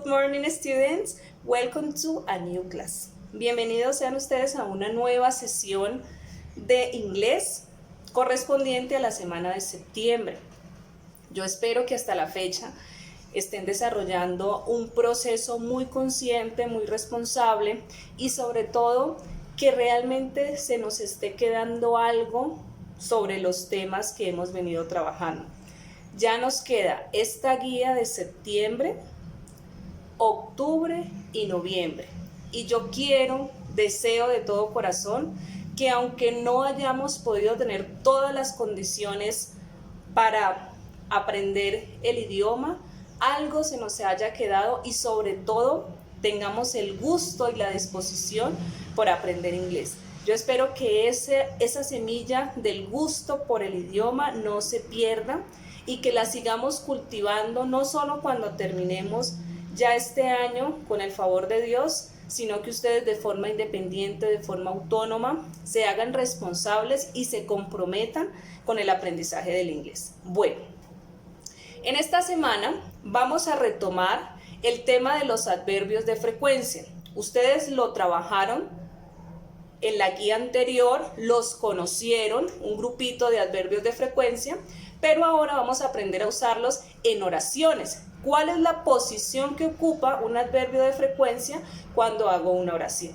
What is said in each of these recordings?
Good morning, students. Welcome to a new class. Bienvenidos sean ustedes a una nueva sesión de inglés correspondiente a la semana de septiembre. Yo espero que hasta la fecha estén desarrollando un proceso muy consciente, muy responsable y sobre todo que realmente se nos esté quedando algo sobre los temas que hemos venido trabajando. Ya nos queda esta guía de septiembre, octubre y noviembre. Y yo deseo de todo corazón que aunque no hayamos podido tener todas las condiciones para aprender el idioma, algo se nos haya quedado y sobre todo tengamos el gusto y la disposición por aprender inglés. Yo espero que esa semilla del gusto por el idioma no se pierda y que la sigamos cultivando no solo cuando terminemos ya este año con el favor de Dios, sino que ustedes de forma independiente, de forma autónoma, se hagan responsables y se comprometan con el aprendizaje del inglés. Bueno, en esta semana vamos a retomar el tema de los adverbios de frecuencia. Ustedes lo trabajaron en la guía anterior, los conocieron, un grupito de adverbios de frecuencia, pero ahora vamos a aprender a usarlos en oraciones. ¿Cuál es la posición que ocupa un adverbio de frecuencia cuando hago una oración?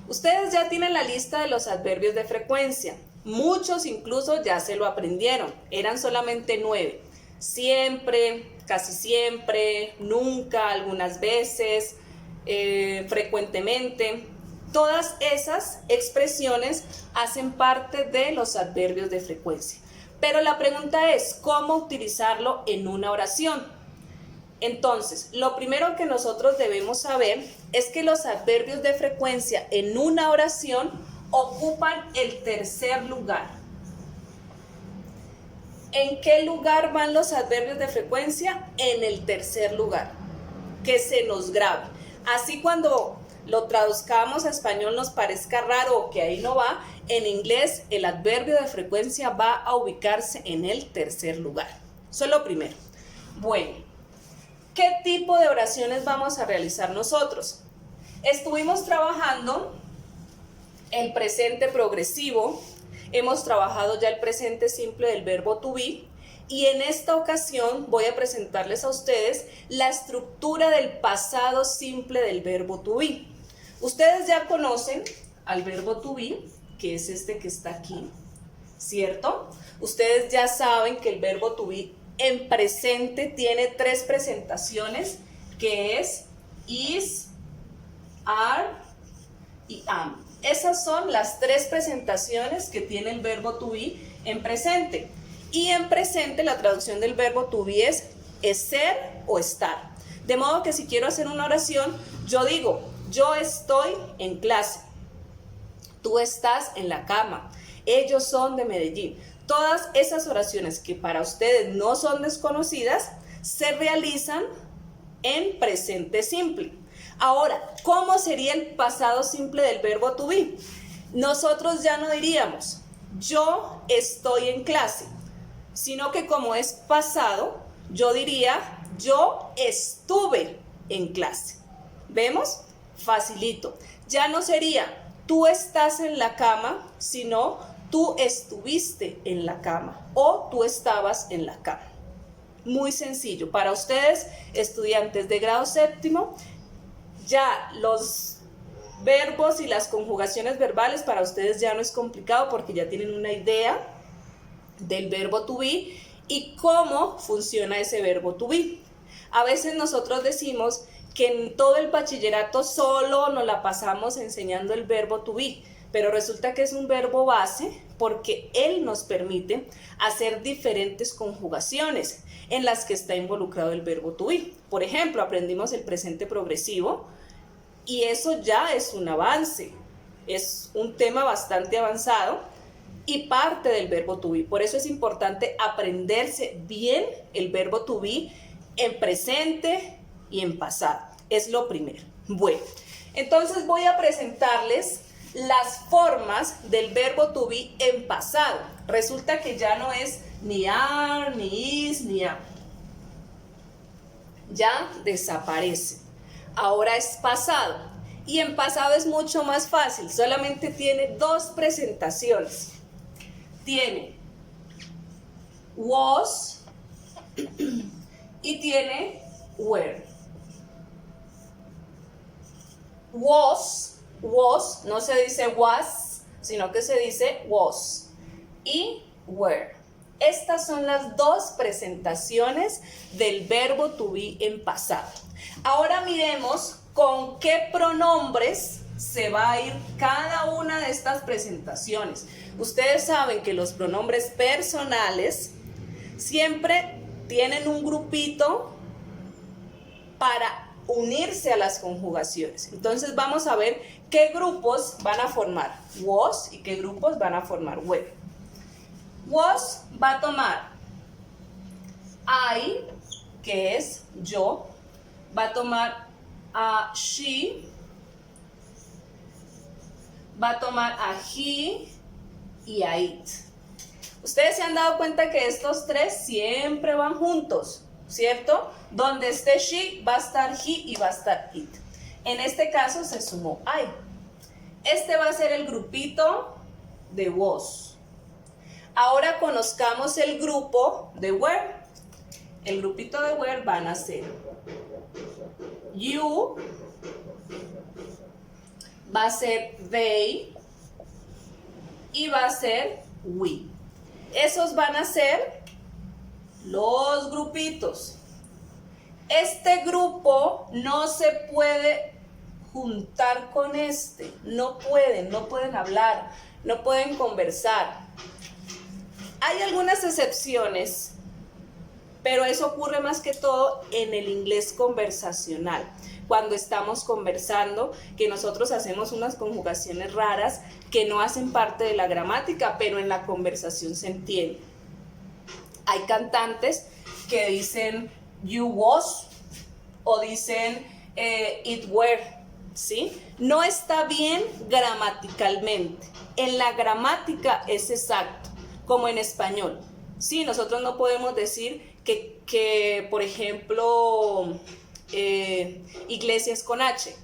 Ustedes ya tienen la lista de los adverbios de frecuencia. Muchos incluso ya se lo aprendieron. Eran solamente 9. Siempre, casi siempre, nunca, algunas veces, frecuentemente. Todas esas expresiones hacen parte de los adverbios de frecuencia. Pero la pregunta es, ¿cómo utilizarlo en una oración? Entonces, lo primero que nosotros debemos saber es que los adverbios de frecuencia en una oración ocupan el tercer lugar. ¿En qué lugar van los adverbios de frecuencia? En el tercer lugar. Que se nos grabe. Así cuando lo traduzcamos a español nos parezca raro o que ahí no va, en inglés el adverbio de frecuencia va a ubicarse en el tercer lugar. Eso es lo primero. Bueno, ¿qué tipo de oraciones vamos a realizar nosotros? Estuvimos trabajando el presente progresivo, hemos trabajado ya el presente simple del verbo to be y en esta ocasión voy a presentarles a ustedes la estructura del pasado simple del verbo to be. Ustedes ya conocen al verbo to be, que es este que está aquí, ¿cierto? Ustedes ya saben que el verbo to be en presente tiene 3 presentaciones, que es is, are y am. Esas son las 3 presentaciones que tiene el verbo to be en presente. Y en presente la traducción del verbo to be es ser o estar. De modo que si quiero hacer una oración, yo digo, yo estoy en clase, tú estás en la cama, ellos son de Medellín. Todas esas oraciones que para ustedes no son desconocidas, se realizan en presente simple. Ahora, ¿cómo sería el pasado simple del verbo to be? Nosotros ya no diríamos, yo estoy en clase, sino que como es pasado, yo diría, yo estuve en clase. ¿Vemos? Facilito. Ya no sería, tú estás en la cama, sino tú estuviste en la cama o tú estabas en la cama. Muy sencillo. Para ustedes, estudiantes de grado séptimo, ya los verbos y las conjugaciones verbales para ustedes ya no es complicado porque ya tienen una idea del verbo to be y cómo funciona ese verbo to be. A veces nosotros decimos que en todo el bachillerato solo nos la pasamos enseñando el verbo to be, pero resulta que es un verbo base porque él nos permite hacer diferentes conjugaciones en las que está involucrado el verbo to be. Por ejemplo, aprendimos el presente progresivo y eso ya es un avance, es un tema bastante avanzado y parte del verbo to be. Por eso es importante aprenderse bien el verbo to be en presente y en pasado. Es lo primero. Bueno, entonces voy a presentarles las formas del verbo to be en pasado. Resulta que ya no es ni are, ni is, ni am. Ya desaparece. ahora es pasado. Y en pasado es mucho más fácil, solamente tiene dos presentaciones. Tiene was y tiene were. Was, no se dice was, sino que se dice was. Y were. Estas son las dos presentaciones del verbo to be en pasado. Ahora miremos con qué pronombres se va a ir cada una de estas presentaciones. Ustedes saben que los pronombres personales siempre tienen un grupito para unirse a las conjugaciones. Entonces vamos a ver qué grupos van a formar was y qué grupos van a formar were. Was va a tomar I, que es yo, va a tomar a she, va a tomar a he y a it. Ustedes se han dado cuenta que estos tres siempre van juntos, ¿cierto? Donde esté she va a estar he y va a estar it. En este caso se sumó I. Este va a ser el grupito de was. Ahora conozcamos el grupo de were. El grupito de were van a ser you, va a ser they y va a ser we. Esos van a ser los grupitos. Este grupo no se puede juntar con este. No pueden hablar, no pueden conversar. Hay algunas excepciones, pero eso ocurre más que todo en el inglés conversacional. Cuando estamos conversando, que nosotros hacemos unas conjugaciones raras que no hacen parte de la gramática, pero en la conversación se entiende. Hay cantantes que dicen you was o dicen it were, ¿sí? No está bien gramaticalmente. En la gramática es exacto, como en español. Sí, nosotros no podemos decir que por ejemplo, iglesia es con H,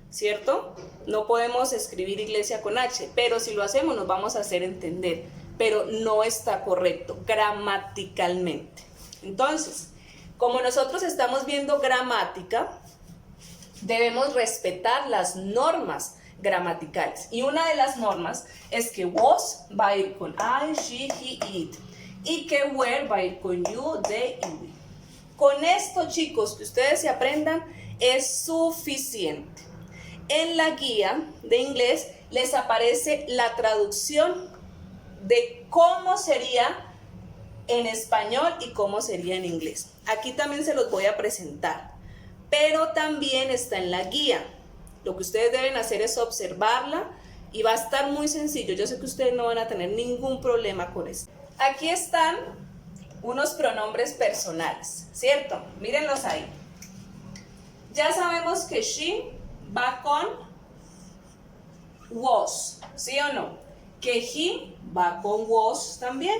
¿cierto? No podemos escribir iglesia con H, pero si lo hacemos nos vamos a hacer entender, pero no está correcto gramaticalmente. Entonces, como nosotros estamos viendo gramática, debemos respetar las normas gramaticales. Y una de las normas es que was va a ir con I, she, he, it. Y que were va a ir con you, they y we. Con esto, chicos, que ustedes se aprendan es suficiente. En la guía de inglés les aparece la traducción de cómo sería en español y cómo sería en inglés. Aquí también se los voy a presentar, pero también está en la guía. Lo que ustedes deben hacer es observarla y va a estar muy sencillo. Yo sé que ustedes no van a tener ningún problema con esto. Aquí están unos pronombres personales, ¿cierto? Mírenlos ahí. Ya sabemos que she va con was, ¿sí o no? Que he va con was también.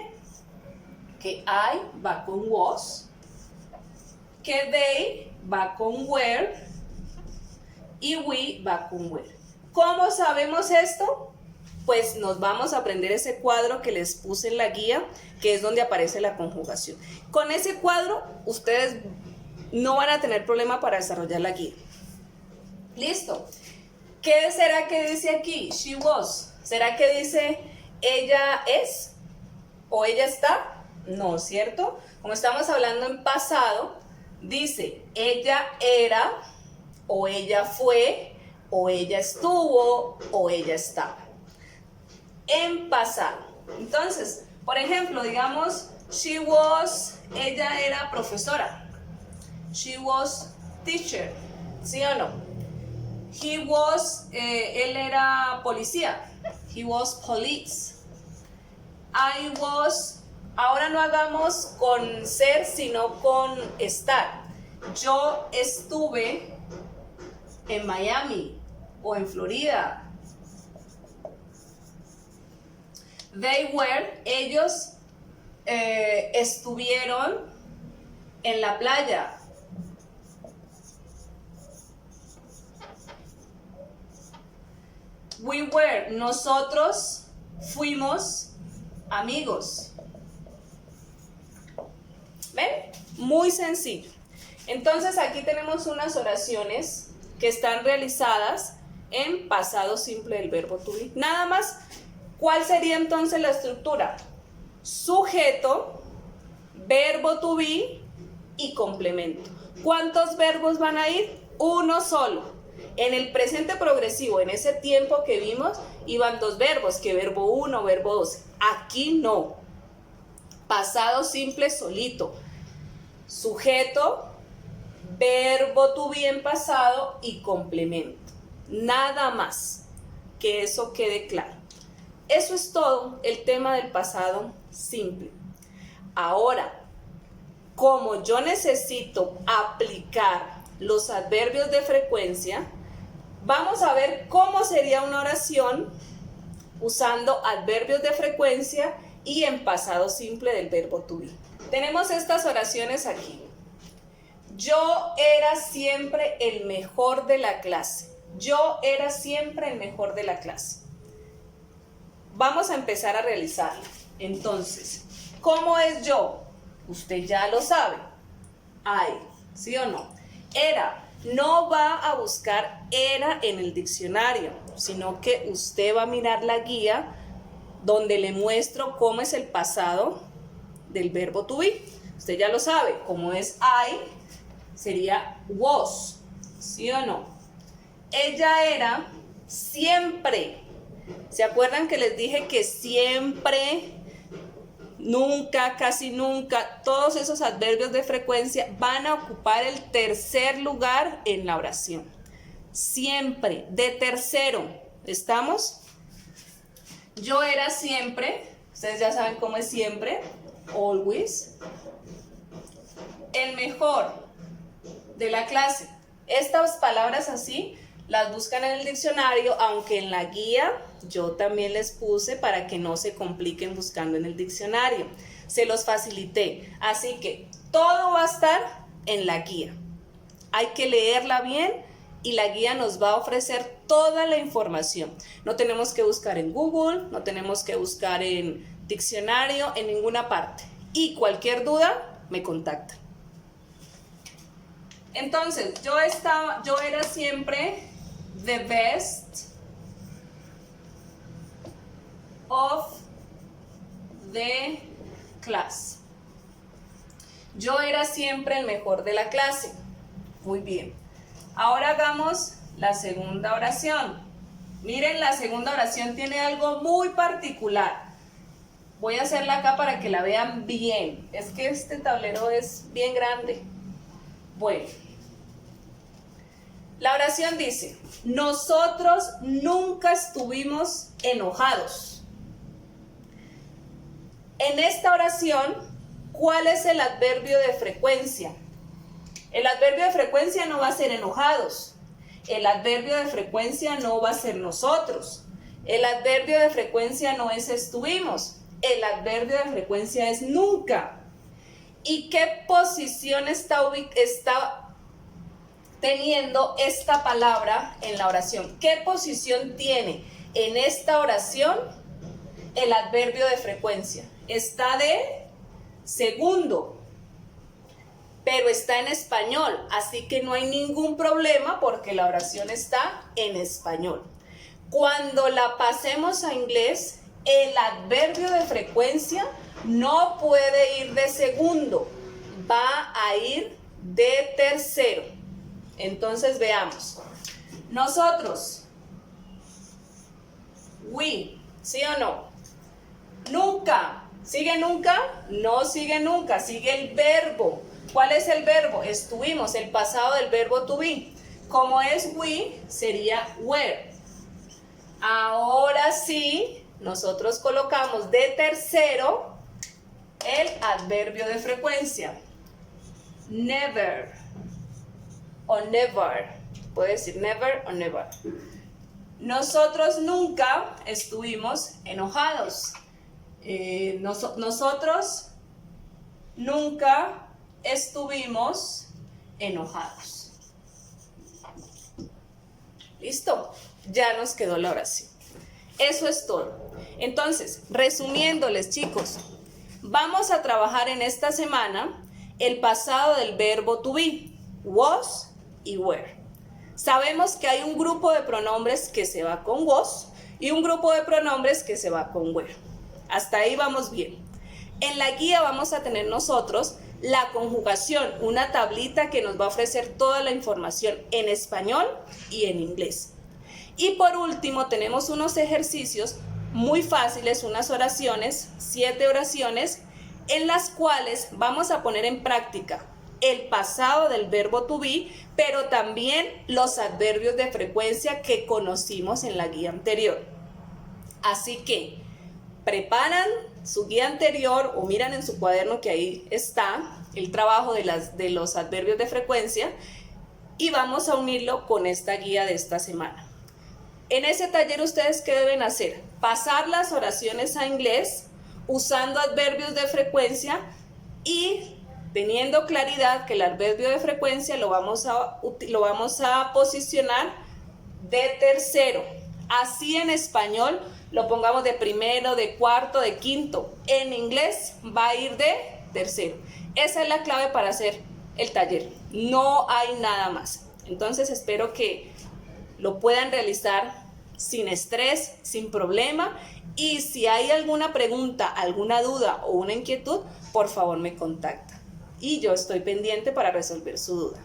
Que I va con was. Que they va con were. Y we va con were. ¿Cómo sabemos esto? Pues nos vamos a aprender ese cuadro que les puse en la guía, que es donde aparece la conjugación. Con ese cuadro, ustedes no van a tener problema para desarrollar la guía. ¿Listo? ¿Qué será que dice aquí? She was. ¿Será que dice ella es? ¿O ella está? No, ¿cierto? Como estamos hablando en pasado, dice ella era, o ella fue, o ella estuvo, o ella estaba. En pasado. Entonces, por ejemplo, digamos, she was, ella era profesora. She was teacher, ¿sí o no? He was, él era policía. He was police. I was, ahora no hagamos con ser, sino con estar. Yo estuve en Miami o en Florida. They were, ellos estuvieron en la playa. We were, nosotros fuimos amigos. ¿Ven? Muy sencillo. Entonces aquí tenemos unas oraciones que están realizadas en pasado simple del verbo to be. Nada más, ¿cuál sería entonces la estructura? Sujeto, verbo to be y complemento. ¿Cuántos verbos van a ir? Uno solo. En el presente progresivo, en ese tiempo que vimos, iban dos verbos, que verbo 1, verbo 2. Aquí no. Pasado simple solito. Sujeto, verbo to be en pasado y complemento. Nada más. Que eso quede claro. Eso es todo el tema del pasado simple. Ahora, como yo necesito aplicar los adverbios de frecuencia, vamos a ver cómo sería una oración usando adverbios de frecuencia y en pasado simple del verbo to be. Tenemos estas oraciones aquí. Yo era siempre el mejor de la clase. Yo era siempre el mejor de la clase. Vamos a empezar a realizarla. Entonces, ¿cómo es yo? Usted ya lo sabe. I, ¿sí o no? Era. No va a buscar era en el diccionario, sino que usted va a mirar la guía donde le muestro cómo es el pasado del verbo to be. Usted ya lo sabe. Como es I, sería was, ¿sí o no? Ella era siempre. ¿Se acuerdan que les dije que siempre, nunca, casi nunca, todos esos adverbios de frecuencia van a ocupar el tercer lugar en la oración? Siempre, de tercero. ¿Estamos? Yo era siempre, ustedes ya saben cómo es siempre, always, el mejor de la clase. Estas palabras así las buscan en el diccionario, aunque en la guía yo también les puse para que no se compliquen buscando en el diccionario. Se los facilité, así que todo va a estar en la guía. Hay que leerla bien y la guía nos va a ofrecer toda la información. No tenemos que buscar en Google, no tenemos que buscar en diccionario, en ninguna parte. Y cualquier duda, me contactan. Entonces, yo era siempre the best of the class. Yo era siempre el mejor de la clase. Muy bien. Ahora hagamos la segunda oración. Miren, la segunda oración tiene algo muy particular. Voy a hacerla acá para que la vean bien. Es que este tablero es bien grande. Bueno. La oración dice, nosotros nunca estuvimos enojados. En esta oración, ¿cuál es el adverbio de frecuencia? El adverbio de frecuencia no va a ser enojados. El adverbio de frecuencia no va a ser nosotros. El adverbio de frecuencia no es estuvimos. El adverbio de frecuencia es nunca. ¿Y qué posición está teniendo esta palabra en la oración? ¿Qué posición tiene en esta oración el adverbio de frecuencia? Está de segundo, pero está en español, así que no hay ningún problema porque la oración está en español. Cuando la pasemos a inglés, el adverbio de frecuencia no puede ir de segundo, va a ir de tercero. Entonces veamos. Nosotros, we, ¿sí o no? Nunca, ¿sigue nunca? No sigue nunca, sigue el verbo. ¿Cuál es el verbo? Estuvimos, el pasado del verbo to be. Como es we, sería were. Ahora sí, nosotros colocamos de tercero el adverbio de frecuencia. Never o never. Puede decir never o never. Nosotros nunca estuvimos enojados. Nosotros nunca estuvimos enojados. ¿Listo? ya nos quedó la oración. Eso es todo. Entonces, resumiéndoles, chicos, vamos a trabajar en esta semana el pasado del verbo to be, was y were. Sabemos que hay un grupo de pronombres que se va con was y un grupo de pronombres que se va con were. Hasta ahí vamos bien. En la guía vamos a tener nosotros la conjugación, una tablita que nos va a ofrecer toda la información en español y en inglés. Y por último tenemos unos ejercicios muy fáciles, unas oraciones, 7 oraciones, en las cuales vamos a poner en práctica el pasado del verbo to be, pero también los adverbios de frecuencia que conocimos en la guía anterior. Así que preparan su guía anterior o miran en su cuaderno que ahí está el trabajo de los adverbios de frecuencia y vamos a unirlo con esta guía de esta semana. En ese taller, ¿ustedes qué deben hacer? Pasar las oraciones a inglés usando adverbios de frecuencia y teniendo claridad que el adverbio de frecuencia lo vamos a posicionar de tercero. Así en español lo pongamos de primero, de cuarto, de quinto. En inglés va a ir de tercero. Esa es la clave para hacer el taller. No hay nada más. Entonces espero que lo puedan realizar sin estrés, sin problema. Y si hay alguna pregunta, alguna duda o una inquietud, por favor me contacta. Y yo estoy pendiente para resolver su duda.